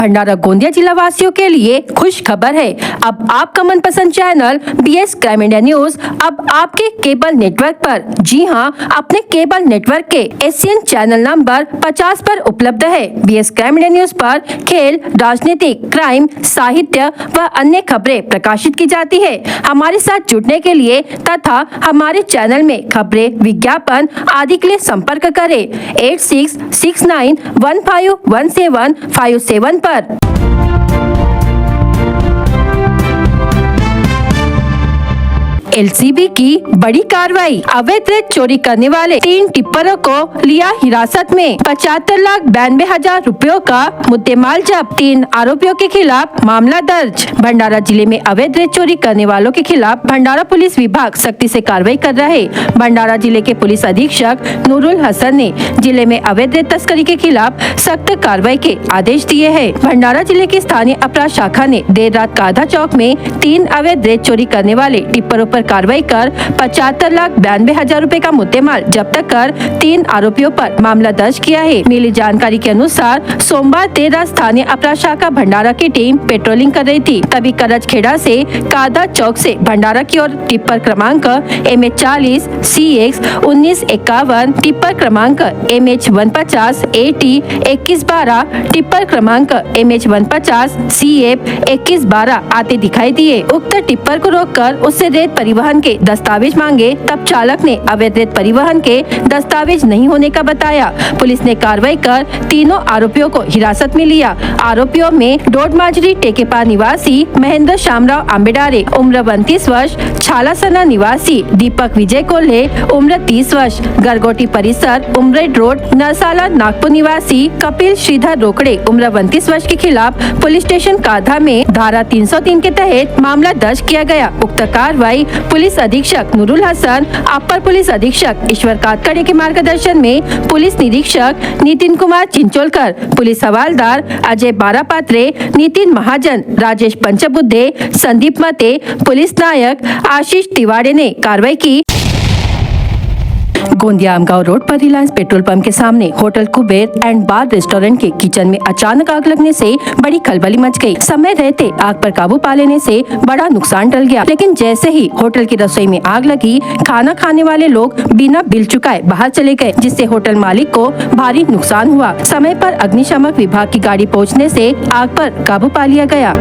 भंडारा गोंदिया जिला वासियों के लिए खुश खबर है। अब आपका मनपसंद channel BS crime India news अब आपके केबल नेटवर्क पर, जी हां, अपने केबल नेटवर्क के एशियन चैनल नंबर 50 पर उपलब्ध है। BS क्राइम इंडिया न्यूज पर खेल, राजनीतिक, क्राइम, साहित्य व अन्य खबरें प्रकाशित की जाती है। हमारे साथ जुड़ने के लिए तथा हमारे चैनल में खबरें, विज्ञापन आदि के लिए संपर्क करें 8669151757 पर। LCB की बड़ी कार्रवाई, अवैध रेत चोरी करने वाले 3 टिप्परों को लिया हिरासत में। 75,92,000 रुपयों का मुद्देमाल जब्त। 3 आरोपियों के खिलाफ मामला दर्ज। भंडारा जिले में अवैध रेत चोरी करने वालों के खिलाफ भंडारा पुलिस विभाग सख्ती से कार्रवाई कर रहा है। भंडारा जिले के पुलिस अधीक्षक नूरुल हसन ने जिले में अवैध रेत तस्करी के खिलाफ सख्त कार्रवाई के आदेश दिए हैं। भंडारा जिले की स्थानीय अपराध शाखा ने देर रात काधा चौक में 3 अवैध रेत चोरी करने वाले टिप्परों पर कार्रवाई कर 75,92,000 रुपए का मुद्देमाल जब्त कर 3 आरोपियों पर मामला दर्ज किया है। मिली जानकारी के अनुसार सोमवार देर रात स्थानीय अपराध शाखा भंडारा की टीम पेट्रोलिंग कर रही थी, तभी करजखेड़ा से कादा चौक से भंडारा की ओर टिप्पर क्रमांक MH40 CX 1951, टिप्पर क्रमांक MH150 AT 2112, टिप्पर क्रमांक MH150 CF 2112 आते दिखाई दिए। उक्त टिप्पर को रोककर उससे रेत परिवहन के दस्तावेज मांगे, तब चालक ने अवैध रेत परिवहन के दस्तावेज नहीं होने का बताया। पुलिस ने कार्रवाई कर तीनों आरोपियों को हिरासत में लिया। आरोपियों में डोडमाजरी टेकेपा निवासी महेंद्र शामराव आंबेडारे उम्र 32 वर्ष, छालासना निवासी दीपक विजय कोल्हे उम्र 30 वर्ष, गरगोटी परिसर उमरेड रोड नरसाला नागपुर निवासी कपिल श्रीधर रोकड़े उम्र 29 वर्ष के खिलाफ पुलिस स्टेशन काधा में धारा 303 के तहत मामला दर्ज किया गया। उक्त कार्रवाई पुलिस अधीक्षक नूरुल हसन, अपर पुलिस अधीक्षक ईश्वर कातकड़े के मार्गदर्शन में पुलिस निरीक्षक नितिन कुमार चिंचोलकर, पुलिस हवालदार अजय बारापात्रे, नितिन महाजन, राजेश पंचबुद्धे, संदीप मते, पुलिस नायक आशीष तिवारी ने कार्रवाई की। गोंदिया आमगांव रोड पर रिलायंस पेट्रोल पंप के सामने hotel Kuber and bar restaurant के किचन में अचानक आग लगने से बड़ी खलबली मच गई। समय रहते आग पर काबू पा लेने से बड़ा नुकसान टल गया, लेकिन जैसे ही होटल की रसोई में आग लगी, खाना खाने वाले लोग बिना बिल चुकाए बाहर चले गए, जिससे होटल मालिक को भारी नुकसान हुआ। समय पर अग्निशमन विभाग की गाड़ी पहुँचने से आग पर काबू पा लिया गया।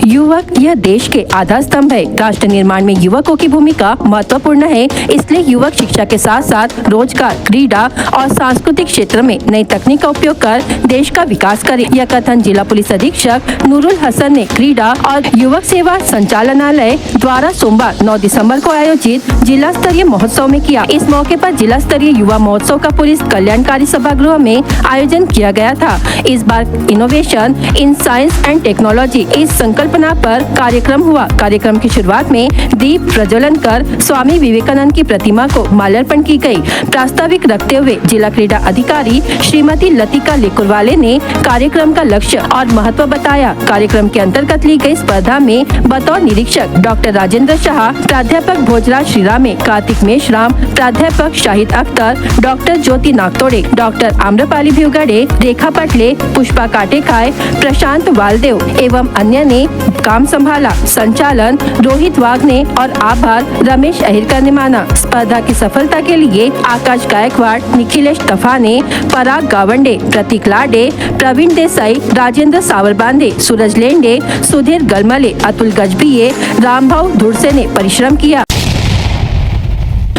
युवक यह देश के आधार स्तंभ है। राष्ट्र निर्माण में युवकों की भूमिका महत्वपूर्ण है, इसलिए युवक शिक्षा के साथ साथ रोजगार, क्रीड़ा और सांस्कृतिक क्षेत्र में नई तकनीक का उपयोग कर देश का विकास करे। यह कथन जिला पुलिस अधीक्षक नूरुल हसन ने क्रीड़ा और युवक सेवा संचालनालय द्वारा सोमवार 9 दिसंबर को आयोजित जिला स्तरीय महोत्सव में किया। इस मौके पर जिला स्तरीय युवा महोत्सव का पुलिस कल्याणकारी सभागृह में आयोजन किया गया था। इस बार innovation in science and technology इस संकल्पना पर कार्यक्रम हुआ। कार्यक्रम की शुरुआत में दीप प्रज्वलन कर स्वामी विवेकानंद की प्रतिमा को माल्यार्पण की गई। प्रास्ताविक रखते हुए जिला क्रीड़ा अधिकारी श्रीमती लतिका लेकुरवाले ने कार्यक्रम का लक्ष्य और महत्व बताया। कार्यक्रम के अंतर्गत ली गई स्पर्धा में बतौर निरीक्षक डॉक्टर राजेंद्र शाह, प्राध्यापक भोजराज श्रीरामे, कार्तिक मेश्राम, प्राध्यापक शाहिद अख्तर, डॉक्टर ज्योति नागतोड़े, डॉक्टर आम्रपाली भिवगड़े, रेखा पटले, पुष्पा काटेखाय, प्रशांत वालदेव एवं अन्य ने काम संभाला। संचालन रोहित वाघने और आभार रमेश अहिरकर ने माना। स्पर्धा की सफलता के लिए आकाश गायकवाड़, निखिलेश तफाने, पराग गावंडे, प्रतीक लाडे, प्रवीण देसाई, राजेंद्र सावरबांदे, सूरज लेंडे, सुधीर गलमले, अतुल गजबिये, रामभाऊ धुरसे ने परिश्रम किया।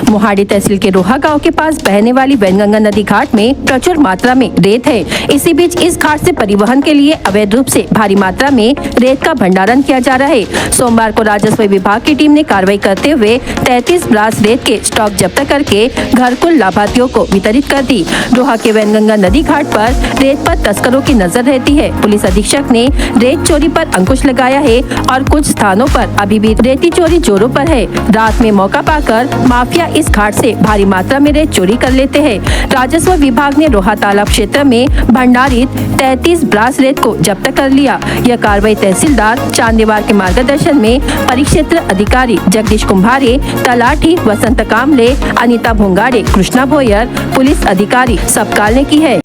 मोहाड़ी तहसील के रोहा गांव के पास बहने वाली वैनगंगा नदी घाट में प्रचुर मात्रा में रेत है। इसी बीच इस घाट से परिवहन के लिए अवैध रूप से भारी मात्रा में रेत का भंडारण किया जा रहा है। सोमवार को राजस्व विभाग की टीम ने कार्रवाई करते हुए 33 ब्रास रेत के स्टॉक जब्त करके घरकुल लाभार्थियों को वितरित कर दी। रोहा के वैनगंगा नदी घाट पर रेत पर तस्करों की नजर रहती है। पुलिस अधीक्षक ने रेत चोरी पर अंकुश लगाया है और कुछ स्थानों पर अभी भी रेती चोरी जोरों पर है। रात में मौका पाकर माफिया इस घाट से भारी मात्रा में रेत चोरी कर लेते हैं। राजस्व विभाग ने रोहा तालाब क्षेत्र में भंडारित 33 ब्रास रेत को जब्त कर लिया। यह कार्रवाई तहसीलदार चांदेवार के मार्गदर्शन में परिक्षेत्र अधिकारी जगदीश कुम्भारे, तलाठी वसंत कामले, अनीता भोंगाड़े, कृष्णा भोयर, पुलिस अधिकारी सबकाल ने की है।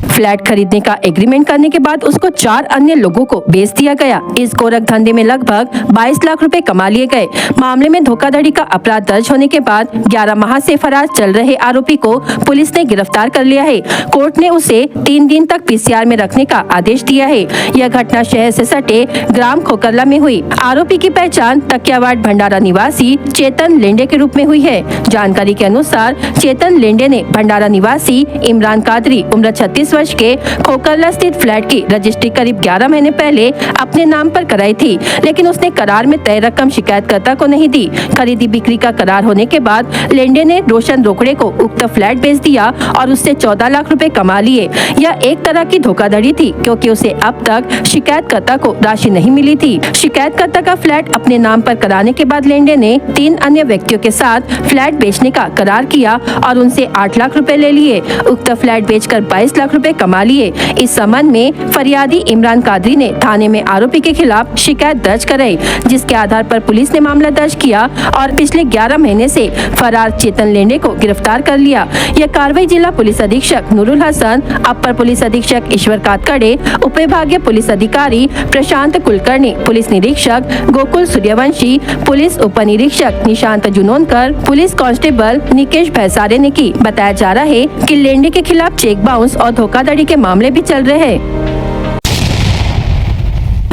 फ्लैट खरीदने का एग्रीमेंट करने के बाद उसको 4 अन्य लोगों को बेच दिया गया। इस गोरख धंधे में लगभग 22 लाख रुपए कमा लिए गए। मामले में धोखाधड़ी का अपराध दर्ज होने के बाद 11 माह से फरार चल रहे आरोपी को पुलिस ने गिरफ्तार कर लिया है। कोर्ट ने उसे 3 दिन तक पीसीआर में रखने का आदेश दिया है। यह घटना शहर से सटे ग्राम खोकरला में हुई। आरोपी की पहचान तकियावाड़ भंडारा निवासी चेतन लेंडे के रूप में हुई है। जानकारी के अनुसार चेतन लेंडे ने भंडारा निवासी इमरान कादरी उम्र 36 वर्ष के खोकरला स्थित फ्लैट की रजिस्ट्री करीब 11 महीने पहले अपने नाम पर कराई थी, लेकिन उसने करार में तय रकम शिकायतकर्ता को नहीं दी। खरीदी बिक्री का करार होने के बाद लेंडे ने रोशन रोकड़े को उक्त फ्लैट बेच दिया और उससे 14 लाख रुपए कमा लिए। यह एक तरह की धोखाधड़ी थी, क्योंकि उसे अब तक शिकायतकर्ता को राशि नहीं मिली थी। शिकायतकर्ता का फ्लैट अपने नाम पर कराने के बाद लेंडे ने 3 अन्य व्यक्तियों के साथ फ्लैट बेचने का करार किया और उनसे 8 लाख रुपए ले लिए। उक्त फ्लैट बेचकर 22 लाख रुपए कमा लिए। इस संबंध में फरियादी इमरान कादरी ने थाने में आरोपी के खिलाफ शिकायत दर्ज कराई, जिसके आधार पर पुलिस ने मामला दर्ज किया और पिछले 11 महीने से फरार चेतन लेंडे को गिरफ्तार कर लिया। यह कार्रवाई जिला पुलिस अधीक्षक नूरुल हसन, अपर पुलिस अधीक्षक ईश्वर कातकड़े, उप विभागीय पुलिस अधिकारी प्रशांत कुलकर्णी, पुलिस निरीक्षक गोकुल सूर्यवंशी, पुलिस उप निरीक्षक निशांत जुनोनकर, पुलिस कांस्टेबल निकेश भैसारे ने की। बताया जा रहा है कि लेंडे के खिलाफ चेक बाउंस और धोखाधड़ी के मामले भी चल रहे हैं।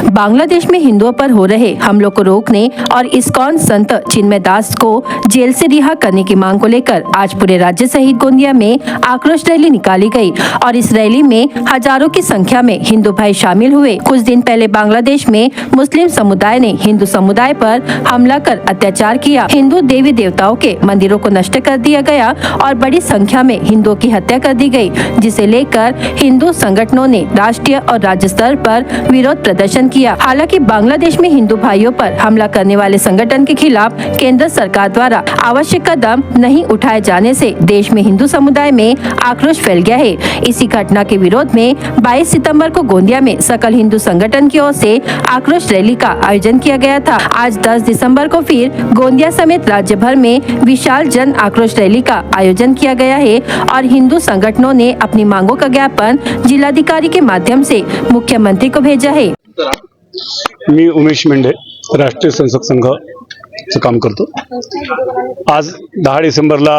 बांग्लादेश में हिंदुओं पर हो रहे हमलों को रोकने और इस्कॉन संत चिन्मय दास को जेल से रिहा करने की मांग को लेकर आज पूरे राज्य सहित गोंदिया में आक्रोश रैली निकाली गई और इस रैली में हजारों की संख्या में हिंदू भाई शामिल हुए। कुछ दिन पहले बांग्लादेश में मुस्लिम समुदाय ने हिंदू समुदाय पर हमला कर अत्याचार किया। हिंदू देवी देवताओं के मंदिरों को नष्ट कर दिया गया और बड़ी संख्या में हिंदुओं की हत्या कर दी गई, जिसे लेकर हिंदू संगठनों ने राष्ट्रीय और राज्य स्तर पर विरोध प्रदर्शन किया। हालांकि बांग्लादेश में हिंदू भाइयों पर हमला करने वाले संगठन के खिलाफ केंद्र सरकार द्वारा आवश्यक कदम नहीं उठाए जाने से देश में हिंदू समुदाय में आक्रोश फैल गया है। इसी घटना के विरोध में 22 सितंबर को गोंदिया में सकल हिंदू संगठन की ओर से आक्रोश रैली का आयोजन किया गया था। आज 10 दिसंबर को फिर गोंदिया समेत राज्य भर में विशाल जन आक्रोश रैली का आयोजन किया गया है और हिंदू संगठनों ने अपनी मांगों का ज्ञापन जिलाधिकारी के माध्यम से मुख्यमंत्री को भेजा है। मी उमेश मेंढे राष्ट्रीय संसद संघाचं काम करतो। आज 10 डिसेंबरला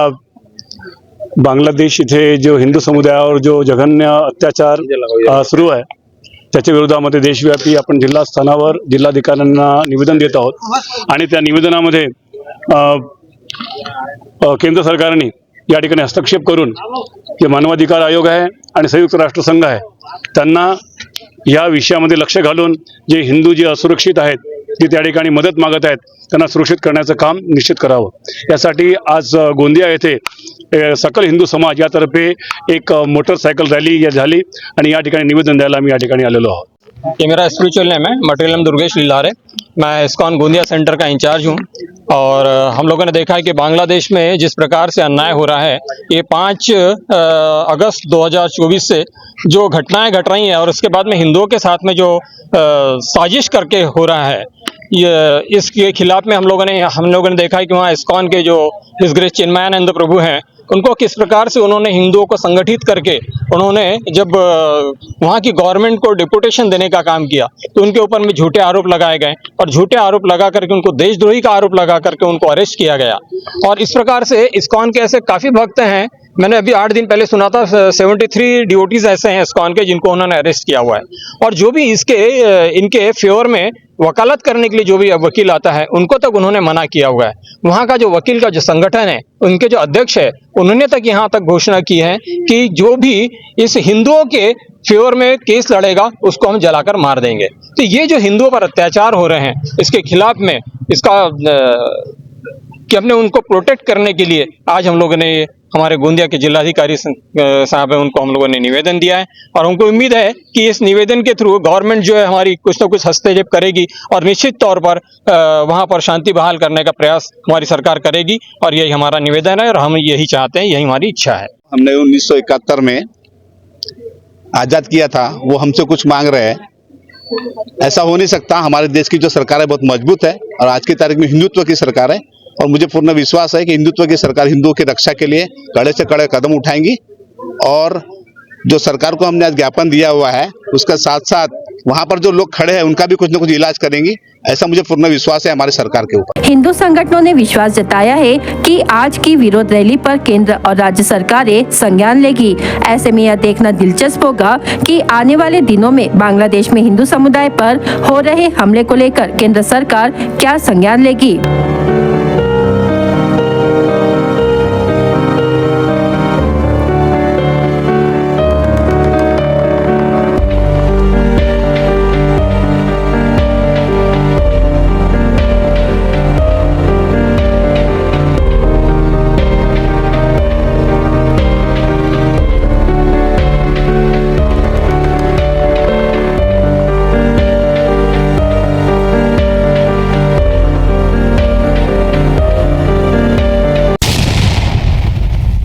बांगलादेश इथे जो हिंदू समुदायावर जो जघन्य अत्याचार सुरू आहे त्याच्या विरोधामध्ये देशव्यापी आपण जिल्हा स्थानावर जिल्हाधिकाऱ्यांना निवेदन देत आहोत आणि त्या निवेदनामध्ये केंद्र सरकारने या ठिकाणी हस्तक्षेप करून जे मानवाधिकार आयोग आहे आणि संयुक्त राष्ट्रसंघ आहे त्यांना या विषयामध्ये लक्ष घालून जे हिंदू जे असुरक्षित आहेत ते त्या ठिकाणी मदत मागत आहेत त्यांना सुरक्षित करण्याचं काम निश्चित करावं। यासाठी आज गोंदिया येथे सकल हिंदू समाज यातर्फे एक मोटरसाइकिल रैली झाली आणि या ठिकाणी निवेदन द्यायला मी या ठिकाणी आलेलो आहोत। ये मेरा स्पिरिचुअल नेम है, मटेरियलम दुर्गेश लीलारे। मैं इस्कॉन गोंदिया सेंटर का इंचार्ज हूँ और हम लोगों ने देखा है कि बांग्लादेश में जिस प्रकार से अन्याय हो रहा है, ये 5 अगस्त 2024 से जो घटनाएं घट रही हैं और उसके बाद में हिंदुओं के साथ में जो साजिश करके हो रहा है, ये इसके खिलाफ में हम लोगों ने देखा है कि वहाँ इस्कॉन के जो डिसग्रेस चिन्मयानंद प्रभु हैं उनको किस प्रकार से उन्होंने हिंदुओं को संगठित करके उन्होंने जब वहाँ की गवर्नमेंट को डिपुटेशन देने का काम किया तो उनके ऊपर में झूठे आरोप लगाए गए और झूठे आरोप लगा करके उनको देशद्रोही का आरोप लगा करके उनको अरेस्ट किया गया। और इस प्रकार से इस्कॉन के ऐसे काफी भक्त हैं, मैंने अभी 8 दिन पहले सुना था 73 डिवोटीज ऐसे हैं इस्कॉन के जिनको उन्होंने अरेस्ट किया हुआ है। और जो भी इनके फेवर में वकालत करने के लिए जो भी वकील आता है उनको तक उन्होंने मना किया हुआ है। वहाँ का जो वकील का जो संगठन है, उनके जो अध्यक्ष है, उन्होंने तक यहाँ तक घोषणा की है कि जो भी इस हिंदुओं के फेवर में केस लड़ेगा उसको हम जलाकर मार देंगे। तो ये जो हिंदुओं पर अत्याचार हो रहे हैं इसके खिलाफ में कि हमने उनको प्रोटेक्ट करने के लिए आज हम लोगों ने हमारे गोंदिया के जिलाधिकारी साहब है उनको हम लोगों ने निवेदन दिया है और हमको उम्मीद है कि इस निवेदन के थ्रू गवर्नमेंट जो है हमारी कुछ ना कुछ हस्तक्षेप करेगी और निश्चित तौर पर वहां पर शांति बहाल करने का प्रयास हमारी सरकार करेगी। और यही हमारा निवेदन है और हम यही चाहते हैं, यही हमारी इच्छा है। हमने 1971 में आजाद किया था, वो हमसे कुछ मांग रहे हैं। ऐसा हो नहीं सकता। हमारे देश की जो सरकार है बहुत मजबूत है और आज की तारीख में हिंदुत्व की सरकार है और मुझे पूर्ण विश्वास है कि हिंदुत्व की सरकार हिंदुओं की रक्षा के लिए कड़े से कड़े कदम उठाएंगी। और जो सरकार को हमने आज ज्ञापन दिया हुआ है उसका साथ साथ वहां पर जो लोग खड़े हैं उनका भी कुछ न कुछ इलाज करेंगी, ऐसा मुझे पूर्ण विश्वास है हमारी सरकार के ऊपर। हिंदू संगठनों ने विश्वास जताया है कि आज की विरोध रैली पर केंद्र और राज्य सरकारें संज्ञान लेगी। ऐसे में यह देखना दिलचस्प होगा कि आने वाले दिनों में बांग्लादेश में हिंदू समुदाय पर हो रहे हमले को लेकर केंद्र सरकार क्या संज्ञान लेगी।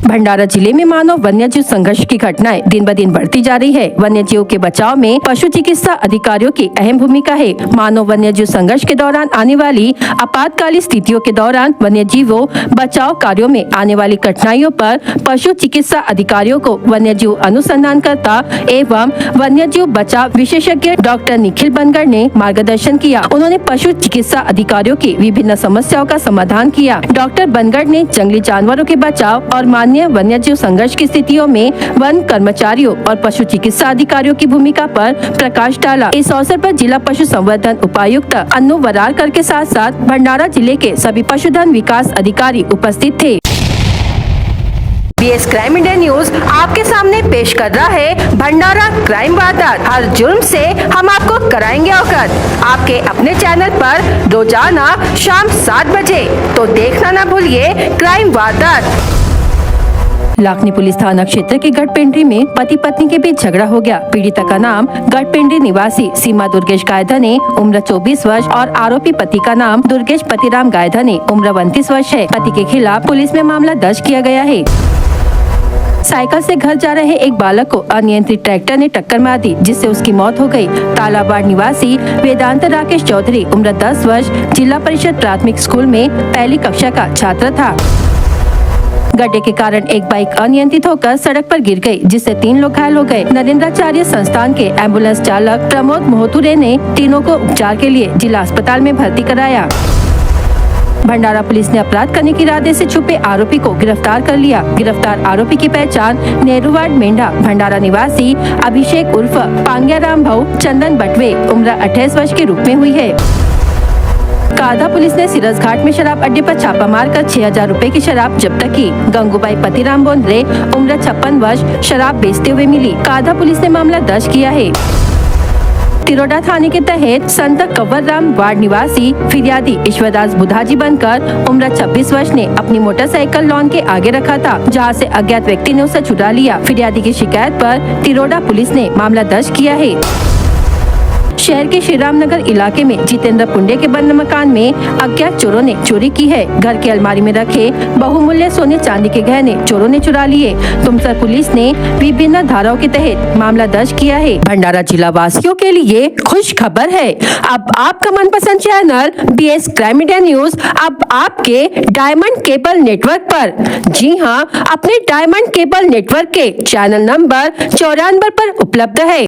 भंडारा जिले में मानव वन्यजीव संघर्ष की घटनाएं दिन ब दिन बढ़ती जा रही है। वन्यजीव के बचाव में पशु चिकित्सा अधिकारियों की अहम भूमिका है। मानव वन्यजीव संघर्ष के दौरान आने वाली आपातकालीन स्थितियों के दौरान वन्यजीवों बचाव कार्यों में आने वाली कठिनाइयों पर पशु चिकित्सा अधिकारियों को वन्यजीव अनुसंधानकर्ता एवं वन्यजीव बचाव विशेषज्ञ डॉक्टर निखिल बनगढ़ ने मार्गदर्शन किया। उन्होंने पशु चिकित्सा अधिकारियों की विभिन्न समस्याओं का समाधान किया। डॉक्टर बनगढ़ ने जंगली जानवरों के बचाव और मान्य वन्यजीव संघर्ष की स्थितियों में वन कर्मचारियों और पशु चिकित्सा अधिकारियों की भूमिका पर प्रकाश डाला। इस अवसर पर जिला पशु संवर्धन उपायुक्त अन्नू वरारकर के साथ साथ भंडारा जिले के सभी पशुधन विकास अधिकारी उपस्थित थे। BS क्राइम इंडिया न्यूज आपके सामने पेश कर रहा है भंडारा क्राइम वारदात। हर जुर्म से हम आपको कराएंगे अवगत। आपके अपने चैनल पर रोजाना शाम 7 बजे, तो देखना ना भूलिए क्राइम वारदात। लाखनी पुलिस थाना क्षेत्र के गढ़पेंड्री में पति पत्नी के बीच झगड़ा हो गया। पीड़िता का नाम गढ़पेंड्री निवासी सीमा दुर्गेश गायधने उम्र 24 वर्ष और आरोपी पति का नाम दुर्गेश पतिराम गायधने उम्र 29 वर्ष है। पति के खिलाफ पुलिस में मामला दर्ज किया गया है। साइकिल से घर जा रहे एक बालक को अनियंत्रित ट्रैक्टर ने टक्कर मार दी, जिससे उसकी मौत हो गई। तालाबाड़ निवासी वेदांत राकेश चौधरी उम्र 10 वर्ष जिला परिषद प्राथमिक स्कूल में पहली कक्षा का छात्र था। गड्ढे के कारण एक बाइक अनियंत्रित होकर सड़क पर गिर गई, जिससे 3 लोग घायल हो गए। नरेंद्राचार्य संस्थान के एम्बुलेंस चालक प्रमोद मोहतुरे ने तीनों को उपचार के लिए जिला अस्पताल में भर्ती कराया। भंडारा पुलिस ने अपराध करने के इरादे से छुपे आरोपी को गिरफ्तार कर लिया। गिरफ्तार आरोपी की पहचान नेहरूवाड़ मेंढा भंडारा निवासी अभिषेक उर्फ पांग्याराम भाऊ चंदन बटवे उम्र 28 वर्ष के रूप में हुई है। कादा पुलिस ने सिरस घाट में शराब अड्डे पर छापा मारकर 6000 रुपए की शराब जब्त की। गंगूबाई पतिराम बोंद्रे उम्र 56 वर्ष शराब बेचते हुए मिली। कादा पुलिस ने मामला दर्ज किया है। तिरोडा थाने के तहत संत कंवर राम वार्ड निवासी फिरियादी ईश्वरदास बुधाजी बनकर उम्र 26 वर्ष ने अपनी मोटरसाइकिल लॉन के आगे रखा था, जहां से अज्ञात व्यक्ति ने उसे छुड़ा लिया। फिरियादी की शिकायत पर तिरोडा पुलिस ने मामला दर्ज किया है। शहर के श्री राम नगर इलाके में जितेंद्र पुंडे के बंद मकान में अज्ञात चोरों ने चोरी की है। घर के अलमारी में रखे बहुमूल्य सोने चांदी के गहने चोरों ने चुरा लिए। तुमसर पुलिस ने विभिन्न धाराओं के तहत मामला दर्ज किया है। भंडारा जिला वासियों के लिए खुश खबर है, अब आपका मनपसंद channel BS crime media news अब आपके डायमंड केबल नेटवर्क पर, जी हां, अपने डायमंड केबल नेटवर्क के चैनल नंबर 94 पर उपलब्ध है।